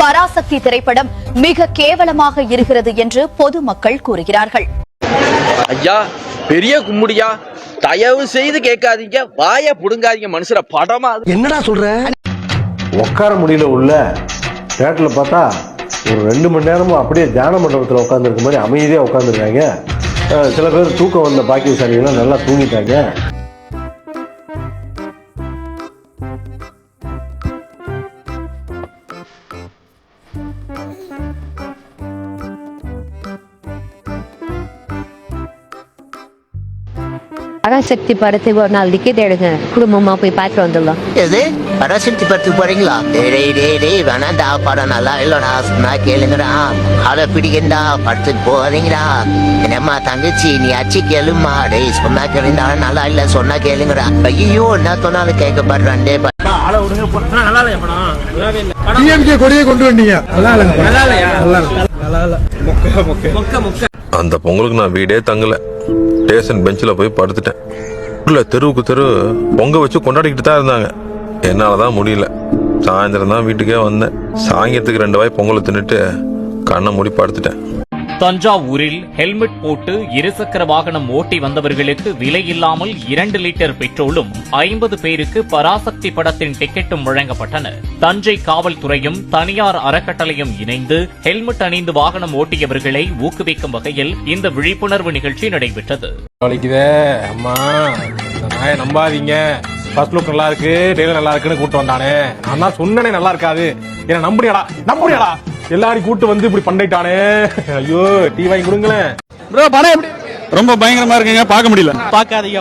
பராசக்தி திரைப்படம் மிக கேவலமாக இருக்கிறது என்று பொதுமக்கள் கூறுகிறார்கள். ஐயா, பெரிய கும்முடியா, தயவு செய்து கேட்காதீங்க, வாய புடுங்காதீங்க. மனுஷர படமா என்னடா சொல்ற? உட்கார முடியல. உள்ள தேட்டர்ல பார்த்தா ஒரு 2 மணி நேரமும் அப்படியே தியான மண்டபத்தில் உட்காந்துருக்க மாதிரி அமைதியாக உட்காந்துருக்காங்க. சில பேர் தூக்கம் வந்த பாக்கியசாலிகள்லாம் நல்லா தூங்கிட்டாங்க. பராசக்தி படத்துக்கு ஒரு 4 டிக்கெட் எடுங்க, குடும்பமா போய் பார்த்து வந்துடலாம். எது பராசக்தி படத்துக்கு போறீங்களா? வேணாண்டா, படம் நல்லா இல்லடா, சொன்னா கேளுங்கடா, அதை பிடிக்கண்டா, படத்துக்கு போறீங்கடா. என்னம்மா தங்கச்சி, நீ அச்சு கேளுமா, டேய் சொன்னா கேளுடா, நல்லா இல்ல சொன்னா கேளுங்கடா. ஐயோ, என்ன சொன்னாலும் கேட்கப்படுறான்டே. கொடியை கொண்டு வந்தீங்க. அந்த பொங்கலுக்கு நான் வீடே தங்கல, ஸ்டேஷன் பெஞ்சில் போய் படுத்துட்டேன். உள்ள தெருவுக்கு தெரு பொங்க வச்சு கொண்டாடிக்கிட்டு தான் இருந்தாங்க. என்னாலதான் முடியல. சாயந்தரம் தான் வீட்டுக்கே வந்தேன். சாயங்காலத்துக்கு 2 வாய் பொங்கலை தின்னுட்டு கண்ணை மூடி படுத்துட்டேன். தஞ்சாவூரில் ஹெல்மெட் போட்டு இருசக்கர வாகனம் ஓட்டி வந்தவர்களுக்கு விலை இல்லாமல் 2 லிட்டர் பெட்ரோலும் 50 பேருக்கு பராசக்தி படத்தின் டிக்கெட்டும் வழங்கப்பட்டன. தஞ்சை காவல்துறையும் தனியார் அறக்கட்டளையும் இணைந்து ஹெல்மெட் அணிந்து வாகனம் ஓட்டியவர்களை ஊக்குவிக்கும் வகையில் இந்த விழிப்புணர்வு நிகழ்ச்சி நடைபெற்றது. நம்பாதீங்க, ஃபர்ஸ்ட் லுக் நல்லா இருக்கு, டெய்லர் நல்லா இருக்குன்னு கூட்டு வந்தானே. நான் தான் சொன்னனே நல்லா இருக்காது, என்ன நம்புறியாடா? எல்லாரும் கூட்டு வந்து இப்படி பண்ணிட்டானே. ஐயோ, டீ வாங்கி கொடுங்களேன். ப்ரோ, படம் எப்படி? ரொம்ப பயங்கரமா இருக்குங்க, பார்க்க முடியல. பார்க்காதீங்க.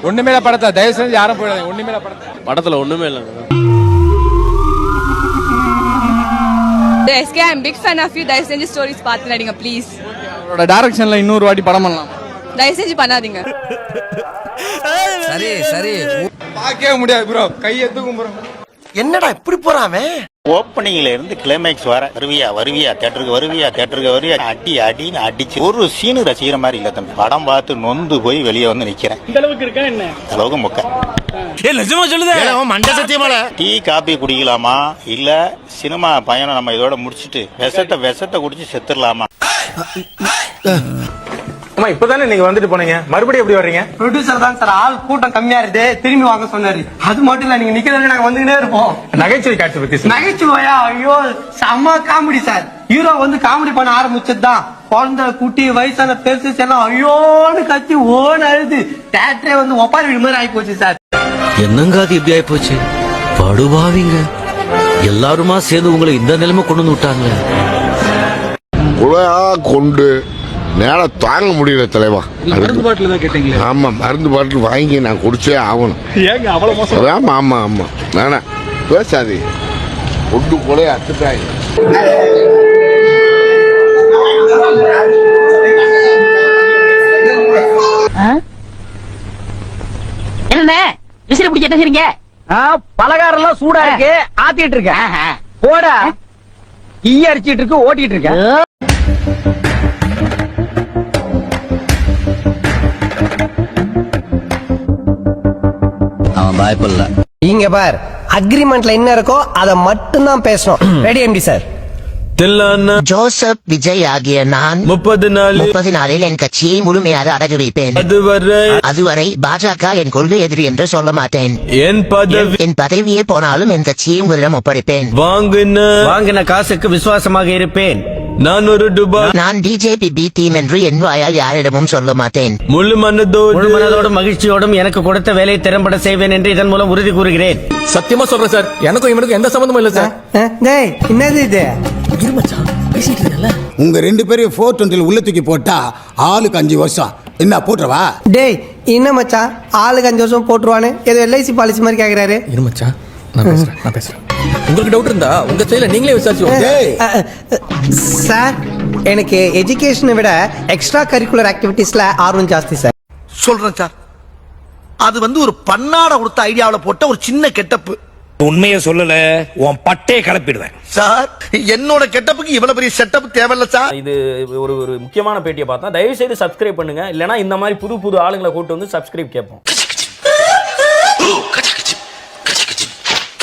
ஒண்ணுமே இல்ல படத்தை, தயவு செஞ்சு யாரும் போயிடாதீங்க. ஒண்ணுமே இல்ல படத்துல ஒண்ணுமே இல்ல. SK, I'm big fan of you. தயவு செஞ்சு ஸ்டோரிஸ் பார்த்து நடிங்க ப்ளீஸ். அவரோட டைரக்ஷன்ல இன்னொரு வாட்டி படம் பண்ணலாம். தயவு செஞ்சு பண்ணாதீங்க. சரி பார்க்கவே முடியாது ப்ரோ, கையை தூக்கும் ப்ரோ. என்னடா இப்படி போறாமே? ஓப்பனிங்ல இருந்து கிளைமேக்ஸ் வர வருவியா தேட்டருக்கு வருவியா அடின்னு அடிச்சு ஒரு சீனு ரசிக்கிற மாதிரி இல்ல தம்பி. படம் பார்த்து நொந்து போய் வெளியே வந்து நிக்கிறேன். இந்த அளவுக்கு இருக்கா என்ன? அளவுக்கு மொக்க. நிஜமா சொல்லுதே, மண்ட சத்தியமால. டீ காபி குடிக்கலாமா, இல்ல சினிமா பயணம் நம்ம இதோட முடிச்சிட்டு விஷத்தை குடிச்சு செத்துடலாமா? அம்மா, இப்பதானே நீங்க வந்துட்டு போனீங்க, மறுபடியும் எப்படி வர்றீங்க? ப்ரொடியூசர் தான் சார், ஆள் கூட்டம் கம்மியா இருக்கு, திரும்பி வாங்க சொன்னாரு. அது மட்டும் இல்ல, நீங்க நிக்கிறதுல நாங்க வந்துகிட்டே இருப்போம். நகைச்சுவை காட்சி பத்தி நகைச்சுவையா? ஐயோ, செம்ம காமெடி சார். ஹீரோ வந்து காமெடி பண்ண ஆரம்பிச்சதுதான் குழந்தை குட்டி வயசான பெருசு எல்லாம் ஐயோன்னு கத்தி ஓன்னு அழுது தேட்டரே வந்து ஒப்பாரி வீடு மாதிரி ஆகி போச்சு சார். என்னங்க அது இப்படி ஆயி போச்சு? படுவாவீங்க எல்லாருமா சேர்ந்து உங்களை இந்த நிலைமை கொண்டு வந்து விட்டாங்களே. கொண்டு நேரம் தாங்க முடியல தலைவா. மருந்து பாட்டில் தான் கேட்டீங்களே? ஆமா, மருந்து பாட்டில் வாங்கி நான் குடிச்சே ஆகணும். ஏங்க அவ்வளவு மோசம்? ஆமா வேணா பேசாதே, கொண்டு கூட அத்துட்டாங்க. என்ன விசிறி பிடிச்சி என்ன செய்றீங்க? பலகாரம் எல்லாம் சூடா இருக்கு, ஆத்திட்டு இருக்கேன். போட ஈ அடிச்சிட்டு இருக்கு, ஓட்டிட்டு இருக்கேன். அவன் பயப்படல. இங்க பார், அக்ரிமெண்ட்ல என்ன இருக்கோ அதை மட்டும் தான் பேசணும். Ready MD sir? Joseph Vijay ஆகிய நான் 30 நாளில் என் கட்சியை முழுமையாக அடகு வைப்பேன். அதுவரை பாஜக என் கொள்கை எதிரி என்று சொல்ல மாட்டேன். என் பதவியே போனாலும் என் கட்சியை உங்களிடம் ஒப்படைப்பேன். வாங்கின காசுக்கு விசுவாசமாக இருப்பேன். நான் பிஜேபி பி டீம் என்று என் வாயால் யாரிடமும் சொல்ல மாட்டேன். முழு மனதோடும் மகிழ்ச்சியோடும் எனக்கு கொடுத்த வேலையை திறம்பட செய்வேன் என்று இதன் மூலம் உறுதி கூறுகிறேன். சத்தியமா சொல்றேன் சார், எனக்கும் இவனுக்கும் எந்த சம்பந்தமும் இல்ல சார். என்னது இது? உங்க 2 பேரையும் 420 உள்ள தூக்கி போட்டா ஆளுக்கு 5 வருஷம். என்ன போட்டுறவா? டேய், என்ன மச்சான் ஆளுக்கு 5 வருஷம் போட்டுருவானு ஏதோ LIC பாலிசி மாதிரி கேக்குறாரு. இரு மச்சான், நான் பேசுறேன். உங்களுக்கு டவுட் இருந்தா உங்க சைடுல நீங்களே விசாரிச்சு. சார், எனக்கு எஜுகேஷனை விட எக்ஸ்ட்ரா கரிக்குலர் ஆக்டிவிட்டீஸ்ல ஆர்வம் ஜாஸ்தி சார். சொல்றேன் சார், அது வந்து ஒரு பன்னாட கொடுத்த ஐடியாவில போட்ட ஒரு சின்ன கெட்டப்பு. உண்மையை சொல்லல, உன் பட்டே கலப்பிடுவேன் சார். என்னோட கெட்டப்புக்கு இவ்வளவு பெரிய செட்டப் தேவையில்ல சார். இது ஒரு முக்கியமான பேட்டியை பார்த்தா தயவு செய்து சப்ஸ்கிரைப் பண்ணுங்க, இல்லனா இந்த மாதிரி புது ஆளுங்களை கூட்டு வந்து சப்ஸ்கிரைப் கேட்போம்.